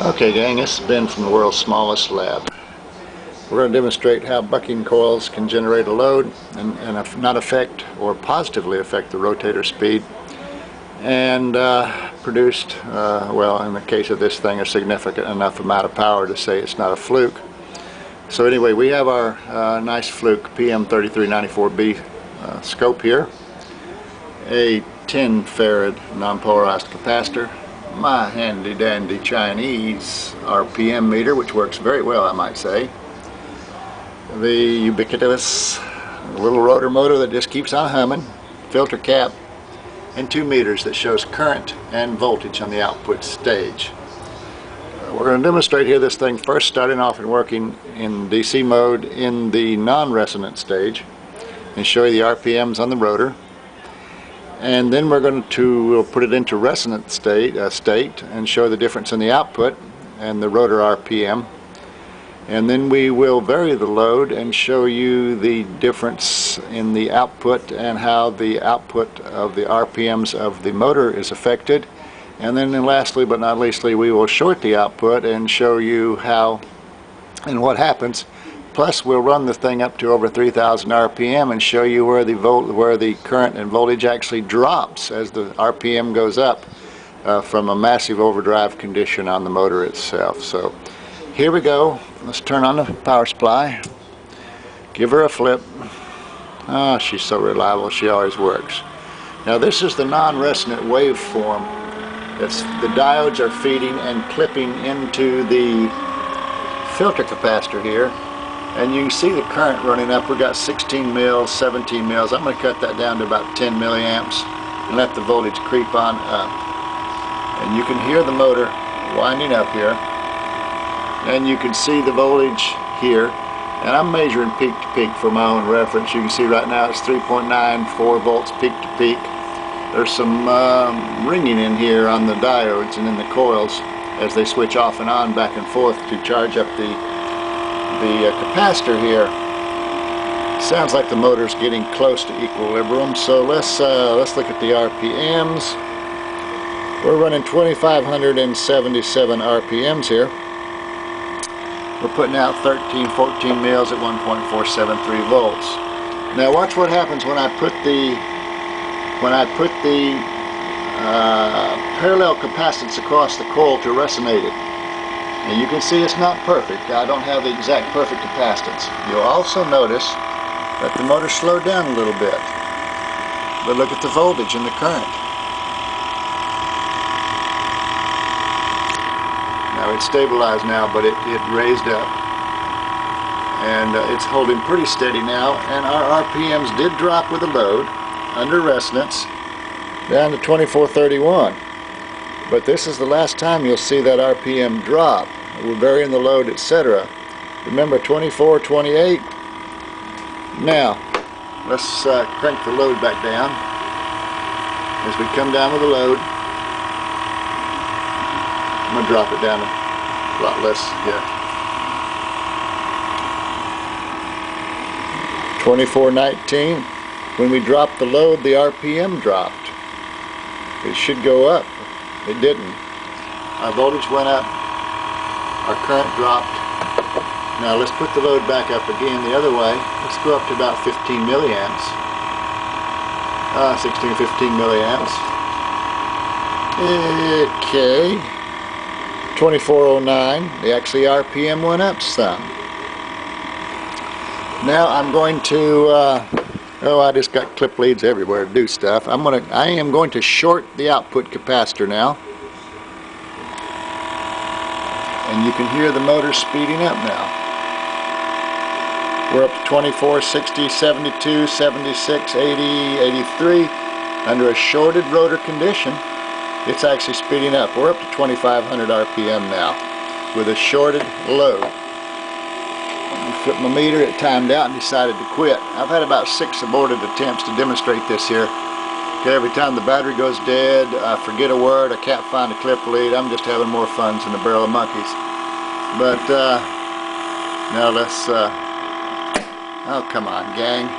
Okay gang, this has been from the world's smallest lab. We're going to demonstrate how bucking coils can generate a load and not affect or positively affect the rotator speed, and produced, well, in the case of this thing, a significant enough amount of power to say it's not a fluke. So anyway, we have our nice fluke PM3394B scope here, a 10 farad non-polarized capacitor, my handy dandy Chinese RPM meter, which works very well, I might say, the ubiquitous little rotor motor that just keeps on humming, filter cap, and 2 meters that shows current and voltage on the output stage. We're going to demonstrate here this thing first starting off and working in DC mode in the non-resonant stage and show you the RPMs on the rotor. And then we're going to we'll put it into resonant state and show the difference in the output and the rotor RPM. And then we will vary the load and show you the difference in the output and how the output of the RPMs of the motor is affected. And then lastly but not leastly, we will short the output and show you how and what happens. Plus, we'll run the thing up to over 3,000 RPM and show you where the current and voltage actually drops as the RPM goes up from a massive overdrive condition on the motor itself. So here we go. Let's turn on the power supply. Give her a flip. Ah, she's so reliable. She always works. Now this is the non-resonant waveform. The diodes are feeding and clipping into the filter capacitor here. And you can see the current running up. We've got 16 mils, 17 mils. I'm going to cut that down to about 10 milliamps and let the voltage creep on up. And you can hear the motor winding up here. And you can see the voltage here. And I'm measuring peak to peak for my own reference. You can see right now it's 3.94 volts peak to peak. There's some ringing in here on the diodes and in the coils as they switch off and on back and forth to charge up the capacitor here. Sounds like the motor's getting close to equilibrium. So let's look at the RPMs. We're running 2,577 RPMs here. We're putting out 14 mils at 1.473 volts. Now watch what happens when I put the parallel capacitance across the coil to resonate it. And you can see it's not perfect. I don't have the exact perfect capacitance. You'll also notice that the motor slowed down a little bit. But look at the voltage and the current. Now it's stabilized now, but it raised up. And it's holding pretty steady now. And our RPMs did drop with the load under resonance down to 2431. But this is the last time you'll see that RPM drop. We're varying the load, etc. Remember 24, 28. Now, let's crank the load back down. As we come down with the load, I'm going to drop it down a lot less here. 2419. When we dropped the load, the RPM dropped. It should go up. It didn't. Our voltage went up, our current dropped. Now let's put the load back up again the other way. Let's go up to about 15 milliamps. 16 or 15 milliamps. Okay. 2409. Actually RPM went up some. Now I'm going to oh, I just got clip leads everywhere to do stuff. I am going to short the output capacitor now. And you can hear the motor speeding up now. We're up to 24, 60, 72, 76, 80, 83. Under a shorted rotor condition, it's actually speeding up. We're up to 2,500 RPM now with a shorted load. I flipped my meter, it timed out and decided to quit. I've had about 6 aborted attempts to demonstrate this here. Okay, every time the battery goes dead, I forget a word, I can't find a clip lead. I'm just having more fun than a barrel of monkeys. But now let's, oh come on gang.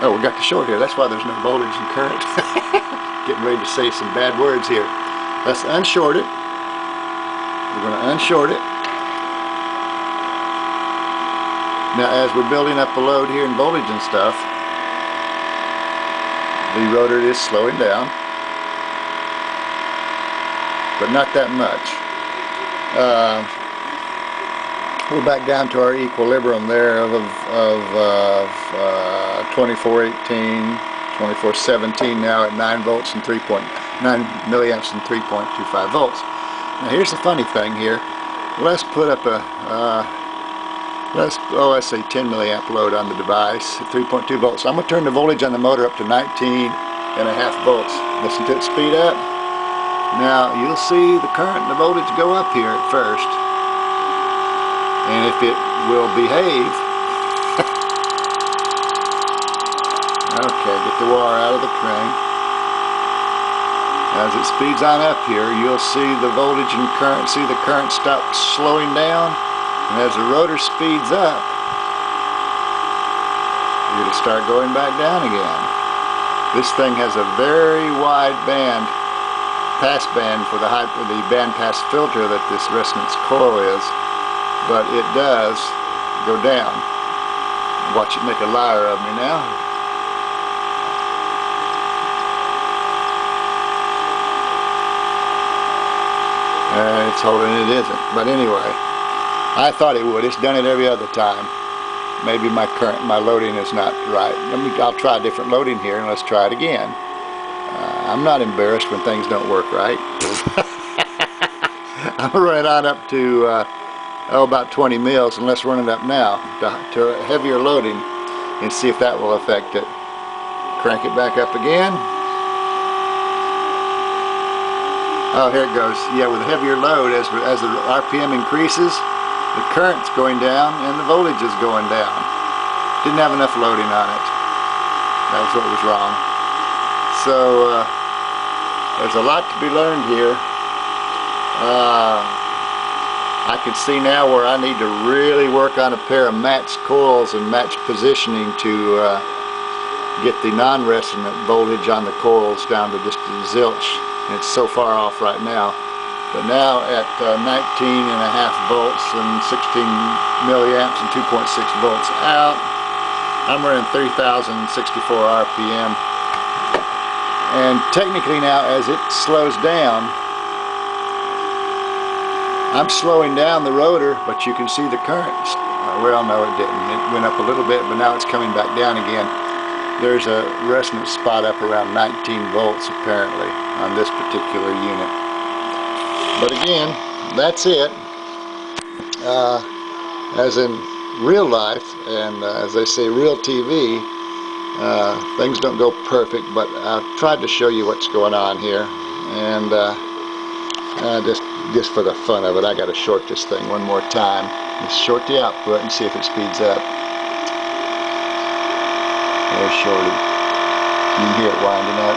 Oh, we got the short here, that's why there's no voltage and current. Getting ready to say some bad words here. Let's unshort it. We're going to unshort it. Now as we're building up the load here in voltage and stuff, the rotor is slowing down, but not that much. We're back down to our equilibrium there of 2418, 2417 now at 9 volts and 3.9 milliamps and 3.25 volts. Now here's the funny thing here. Let's put up a let's say 10 milliamp load on the device at 3.2 volts. I'm going to turn the voltage on the motor up to 19.5 volts. Listen to it speed up. Now you'll see the current and the voltage go up here at first. And if it will behave, okay, get the wire out of the crank. As it speeds on up here, you'll see the voltage and current, see the current stop slowing down. And as the rotor speeds up, it'll start going back down again. This thing has a very wide band, pass band for the band pass filter that this resonance coil is, but it does go down. Watch it make a liar of me now. It's holding it isn't, but anyway. I thought it would. It's done it every other time. Maybe my loading is not right. I'll try a different loading here and let's try it again. I'm not embarrassed when things don't work right. I'm gonna run it on up to about 20 mils, and let's run it up now to heavier loading and see if that will affect it. Crank it back up again. Oh, here it goes. Yeah, with a heavier load, as the RPM increases, the current's going down and the voltage is going down. Didn't have enough loading on it. That was what was wrong. So there's a lot to be learned here. I can see now where I need to really work on a pair of matched coils and matched positioning to get the non-resonant voltage on the coils down to just a zilch. And it's so far off right now. But now at 19.5 volts and 16 milliamps and 2.6 volts out, I'm running 3,064 RPM. And technically now, as it slows down, I'm slowing down the rotor, but you can see the current. Well, no, it didn't. It went up a little bit, but now it's coming back down again. There's a resonance spot up around 19 volts apparently on this particular unit. But again, that's it. As in real life, and as they say, real TV, things don't go perfect, but I've tried to show you what's going on here. And just for the fun of it, I got to short this thing one more time. Let's short the output and see if it speeds up. There's shorted. You can hear it winding up,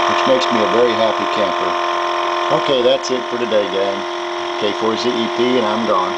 which makes me a very happy camper. Okay, that's it for today, gang. K4ZEP, and I'm gone.